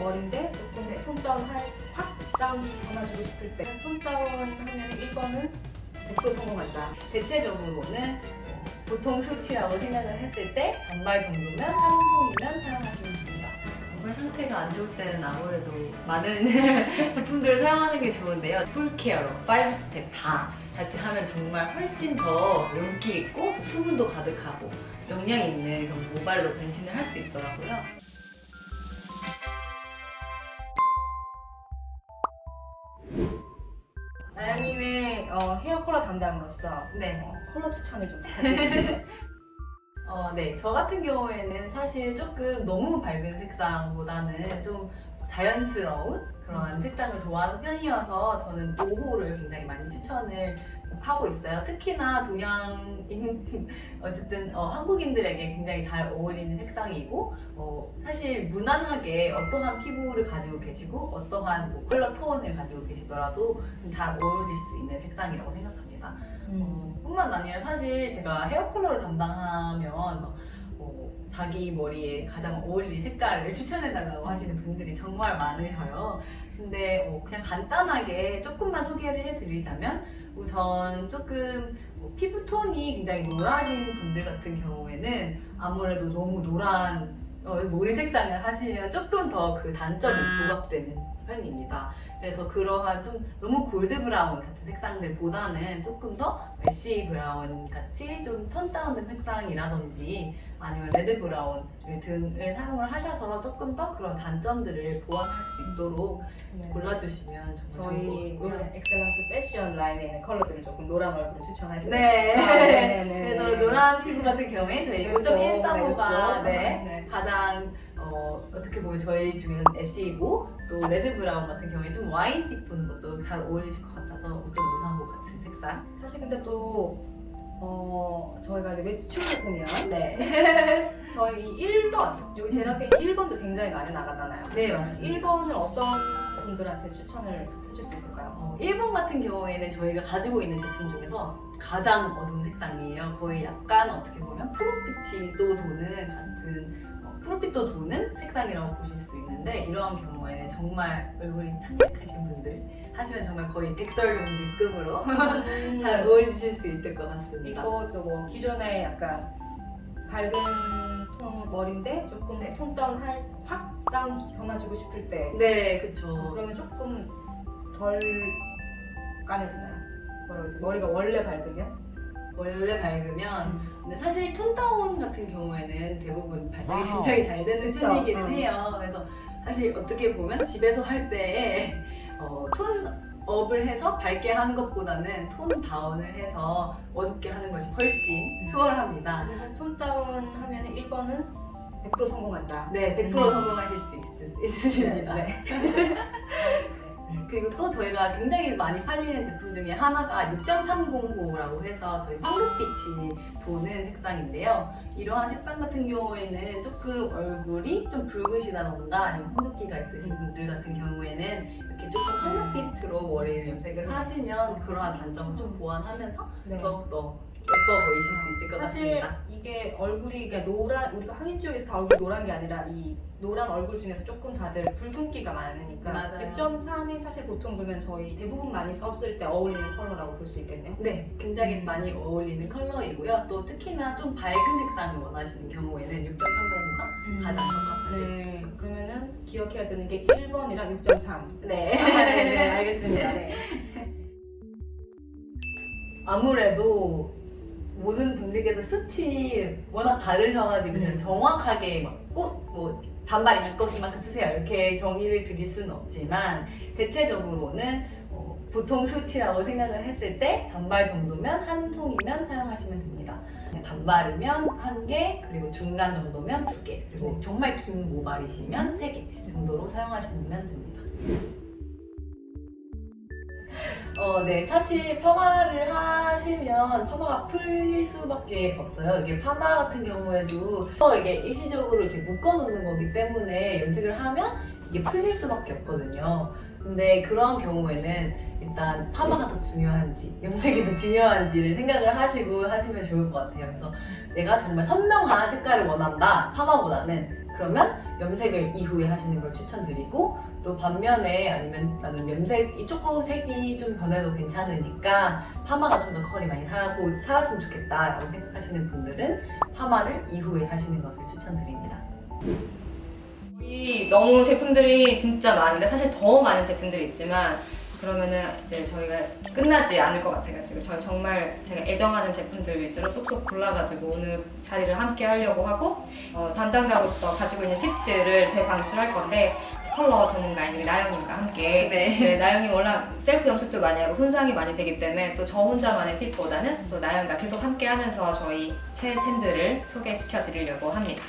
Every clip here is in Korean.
머리인데 조금 톤 확 다운하주고 싶을 때 톤 다운 하면 1번은 100% 성공한다. 대체적으로는 보통 수치라고 생각을 했을 때 단발 정도면 한 통이면 사용하시면 됩니다. 정말 상태가 안 좋을 때는 아무래도 많은 제품들을 사용하는 게 좋은데요. 풀케어로 5스텝 다 같이 하면 정말 훨씬 더 윤기 있고 수분도 가득하고 영양 있는 그런 모발로 변신을 할 수 있더라고요. 나영님의 헤어 컬러 담당으로서 네. 컬러 추천을 좀 부탁드립니다. 네. 저 같은 경우에는 사실 조금 너무 밝은 색상보다는 좀 자연스러운 그런 색상을 좋아하는 편이어서 저는 5호를 굉장히 많이 추천을 하고 있어요. 특히나 동양인, 어쨌든 한국인들에게 굉장히 잘 어울리는 색상이고 사실 무난하게 어떠한 피부를 가지고 계시고 어떠한 뭐 컬러 톤을 가지고 계시더라도 좀 잘 어울릴 수 있는 색상이라고 생각합니다. 뿐만 아니라 사실 제가 헤어 컬러를 담당하면 자기 머리에 가장 어울릴 색깔을 추천해달라고 하시는 분들이 정말 많으셔요. 근데 그냥 간단하게 조금만 소개를 해드리자면 우선 조금 피부톤이 굉장히 노라진 분들 같은 경우에는 아무래도 너무 노란 머리 색상을 하시면 조금 더 그 단점이 부각되는 편입니다. 그래서 그러한 좀 너무 골드 브라운 같은 색상들보다는 조금 더 메쉬 브라운 같이 좀 톤 다운된 색상이라든지 아니면 레드 브라운 등을 사용을 하셔서 조금 더 그런 단점들을 보완할 수 있도록 네. 골라주시면 정말 저희 좋을 것 같고요. 엑셀런스 패션 라인에 있는 컬러들을 조금 노란 얼굴을 추천하시는 네. 네네네. 그래서 노란 피부 같은 경우에 저희 5.135가 네. 가장 어떻게 보면 저희 중에서는 애쉬이고 또 레드 브라운 같은 경우에 좀 와인빛 도는 것도 잘 어울리실 것 같아서 5.535 같은 색상. 사실 근데 또 저희가 이제 매출을 보면 네. 저희 1번 여기 제라핀 1번도 굉장히 많이 나가잖아요. 네, 맞습니다. 1번을 어떤 분들한테 추천을 해줄 수 있을까요? 1번 같은 경우에는 저희가 가지고 있는 제품 중에서 가장 어두운 색상이에요. 거의 약간 어떻게 보면 푸른빛도 도는 같은 푸른빛도 도는 색상이라고 보실 수 있는데 이러한 경우에는 정말 얼굴이 창백하신 분들 하시면 정말 거의 백설용지급으로 잘 어울리실 수 있을 것 같습니다. 이것도 뭐 기존에 약간 밝은 톤 머리인데 조금 네. 톤 다운 확 다운 변화주고 싶을 때 네, 그쵸. 그러면 조금 덜 까매지나요? 뭐라고 그러지? 머리가 원래 밝으면? 원래 밝으면 근데 사실 톤 다운 같은 경우에는 대부분 발색이 굉장히 잘 되는 그쵸. 편이기는 해요. 그래서 사실 어떻게 보면 집에서 할 때 톤업을 해서 밝게 하는 것보다는 톤 다운을 해서 어둡게 하는 것이 훨씬 수월합니다. 근데 사실 톤 다운 하면 1번은 100% 성공한다. 네, 100% 성공하실 수 있으십니다. 네. 그리고 또 저희가 굉장히 많이 팔리는 제품 중에 하나가 6.305라고 해서 저희 황금빛이 도는 색상인데요. 이러한 색상 같은 경우에는 조금 얼굴이 좀 붉으시다던가 아니면 홍조기가 있으신 분들 같은 경우에는 이렇게 조금 황금빛으로 머리를 염색을 하시면 그러한 단점을 좀 보완하면서 네. 더욱더 예뻐 보이실 수 있을 것 사실 같습니다. 이게 얼굴이 그냥 노란 우리가 한인 쪽에서 다 얼굴이 노란 게 아니라 이 노란 얼굴 중에서 조금 다들 붉은기가 많으니까 맞아요. 6.3이 사실 보통 보면 저희 대부분 많이 썼을 때 어울리는 컬러라고 볼 수 있겠네요. 네, 굉장히 많이 어울리는 컬러이고요. 또 특히나 좀 밝은 색상을 원하시는 경우에는 6.305가 가장 적합하실 수 있을 것 같습니다. 그러면은 기억해야 되는 게 1번이랑 6.3. 네. 네, 알겠습니다. 네. 아무래도 모든 분들께서 수치 워낙 다르셔가지고 제가 정확하게 꼭 단발 이것만큼 쓰세요 이렇게 정의를 드릴 수는 없지만 대체적으로는 보통 수치라고 생각을 했을 때 단발 정도면 한 통이면 사용하시면 됩니다. 단발이면 1개, 그리고 중간 정도면 2개, 그리고 정말 긴 모발이시면 3개 정도로 사용하시면 됩니다. 네, 사실 파마를 하시면 파마가 풀릴 수밖에 없어요. 이게 파마 같은 경우에도 이게 일시적으로 이렇게 묶어놓는 거기 때문에 염색을 하면 이게 풀릴 수밖에 없거든요. 근데 그런 경우에는 일단 파마가 더 중요한지 염색이 더 중요한지를 생각을 하시고 하시면 좋을 것 같아요. 그래서 내가 정말 선명한 색깔을 원한다 파마보다는 그러면 염색을 이후에 하시는 걸 추천드리고, 또 반면에 아니면 나는 염색이 조금 색이 좀 변해도 괜찮으니까 파마가 좀 더 컬이 많이 살았으면 좋겠다라고 생각하시는 분들은 파마를 이후에 하시는 것을 추천드립니다. 저희 너무 제품들이 진짜 많은데 사실 더 많은 제품들이 있지만 그러면은 이제 저희가 끝나지 않을 것 같아가지고 저희 정말 제가 애정하는 제품들 위주로 쏙쏙 골라가지고 오늘 자리를 함께 하려고 하고 담당자로서 가지고 있는 팁들을 대방출할 건데 컬러 전문가인 우리 나영님과 함께 네. 나영님 워낙 셀프 염색도 많이 하고 손상이 많이 되기 때문에 또 저 혼자만의 팁보다는 또 나영과 계속 함께 하면서 저희 최애템들을 소개시켜 드리려고 합니다.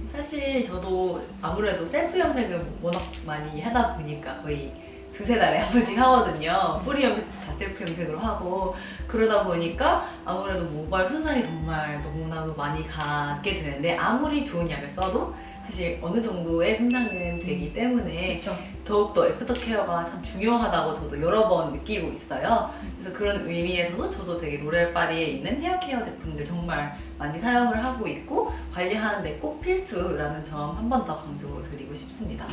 사실 저도 아무래도 셀프 염색을 워낙 많이 하다 보니까 거의 두세 달에 한 번씩 하거든요. 뿌리 염색도 다 셀프 염색으로 하고, 그러다 보니까 아무래도 모발 손상이 정말 너무나도 많이 가게 되는데, 아무리 좋은 약을 써도 사실 어느 정도의 손상은 되기 때문에 그렇죠. 더욱더 애프터 케어가 참 중요하다고 저도 여러 번 느끼고 있어요. 그래서 그런 의미에서도 저도 되게 로레알 파리에 있는 헤어 케어 제품들 정말 많이 사용을 하고 있고, 관리하는데 꼭 필수라는 점 한 번 더 강조드리고 싶습니다.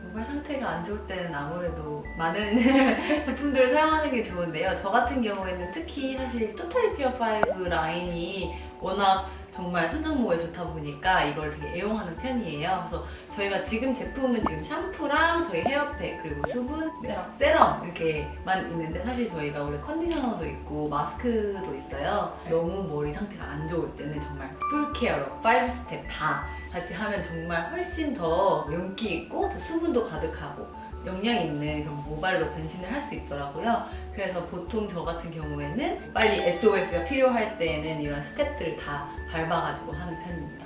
모발 상태가 안 좋을 때는 아무래도 많은 제품들을 사용하는 게 좋은데요. 저 같은 경우에는 특히 사실 토탈 리페어 5 라인이 워낙 정말 손상모에 좋다 보니까 이걸 되게 애용하는 편이에요. 그래서 저희가 지금 제품은 지금 샴푸랑 저희 헤어팩 그리고 수분, 세럼 이렇게만 있는데, 사실 저희가 원래 컨디셔너도 있고 마스크도 있어요. 너무 머리 상태가 안 좋을 때는 정말 풀 케어로 5스텝 다 같이 하면 정말 훨씬 더 윤기 있고 더 수분도 가득하고 영양 있는 그런 모발로 변신을 할 수 있더라고요. 그래서 보통 저 같은 경우에는 빨리 SOS가 필요할 때는 이런 스텝들을 다 밟아가지고 하는 편입니다.